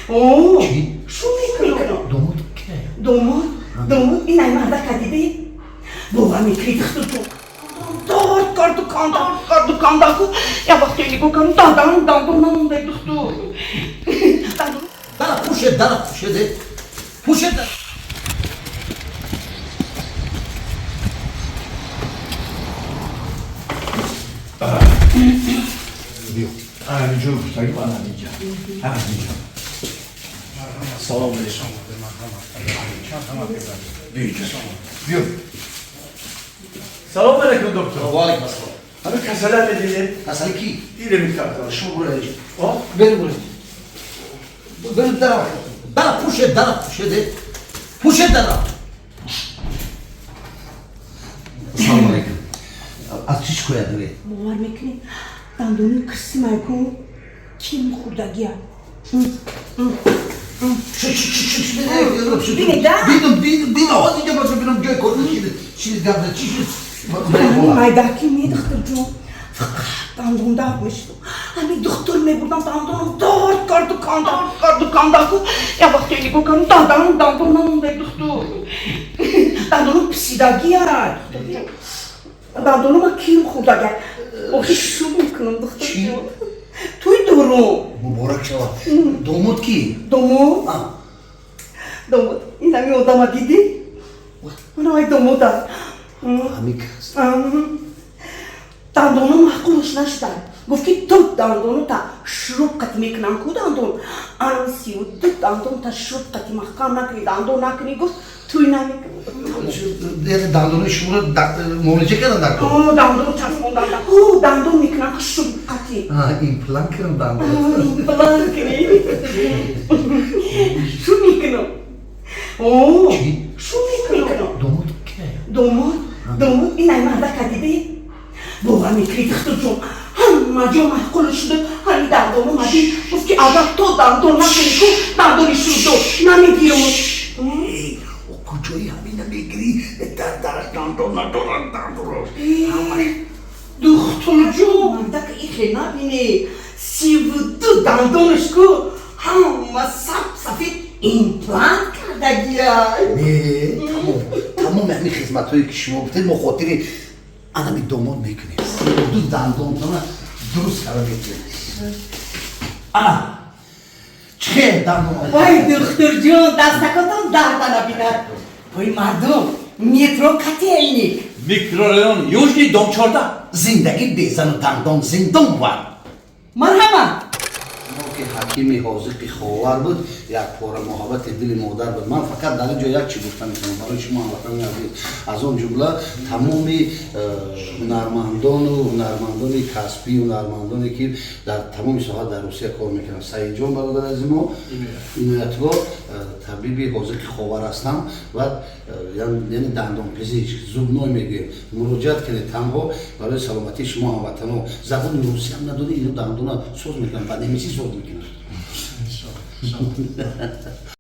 اوه چی؟ شو میکنم؟ دومود که؟ دومود این ای مرده کدیدی؟ بابا میکری دختر تو دار کار دکان کو یا وقتی نگو کن دادم نمونده دختر دارا پوشه ده پوشه ده بیو همینجا گفتگی من همینجا سلام علیکم بیو سلام علیکم دکتر وعلیکم السلام همه کسله میدیدی؟ اصلا کی؟ دیره میکردم شما برو اینجا آه؟ برو دارا پوشه ده پوشه دارا سلام علیکم از چیش کویا دوی؟ باور میکنی دندونی کسی میکن کیم خوردگیه بینه ده؟ بینه آز اینجا باشه بینم جای کنم چیز گرده چی مایدکی می دختر جون دندون درد میشد همین دکتر میبردم دندونم دار کار دکان کو یا وقتی نگو کن دادم نمونده دختر دندونم پسیدگیه دندونم کیم خوردگیه اوه شو میکنم دختر جون توی دورو مبارک شما دومود کی؟ دومود این همین آدم دیدی؟ من های دومودم همین کس دندونم محکومش نشدن گفت که تو دندونو تا شروب قطی میکنم کو دندون آنم 32 دندون تا شروب قطی محکم نکنی دندون نکنی گفت توی نمیکنم دندون شما رو مولجه کردن در کن؟ دندون چسبوندن دندون میکنم که شروب قطی ایمپلان کردن دندون بلند کنی شو میکنم چی؟ شو میکنم دومود که؟ دومود این ای مرده کدیدی؟ بابا میکری دختر جون همه جا محکول شده همین دندون اومدی گفت که اگر تو دندون نکنی که دندونی شده نمیگیرم او کجایی همین نمیگیری درش دندون ندارن دندون دختر جون مرده که این خیلی نبینی 32 دندونش که همه سفید ایمپلانت کردگیه تمام همین خدمت هایی که شما بودید مخاطر آدمی دومود میکنید دو دندون درست کرده میکنید انا چه دندون وای دختر جون دستکاتون درد نبیند وای مردم میترو کتی اینی میکروریون یوجنی دوم چورده زندگی بیزن و دندون زندون بود مرحبا که حکیمی حاضقی خواهر بود یک پاره محبت دل مادر بود من فقط در اینجا یک چی گفتم میتونم برای شما هموطنان عزیز از اون جمله تمام هنرمندان کسبی و هنرمندانی که در تمام ساحات در روسیه کار میکنن سعید جان برادر از ما اینایت‌ها طبیبی حاضقی خواهر هستم و یعنی دندان پزشک زبنای میگه مراجعت کنید تنها برای سلامتی شما هموطنان زبان روسی هم نداره اینو دندونا سوز میکنن بعد نمیسی سوز میکنن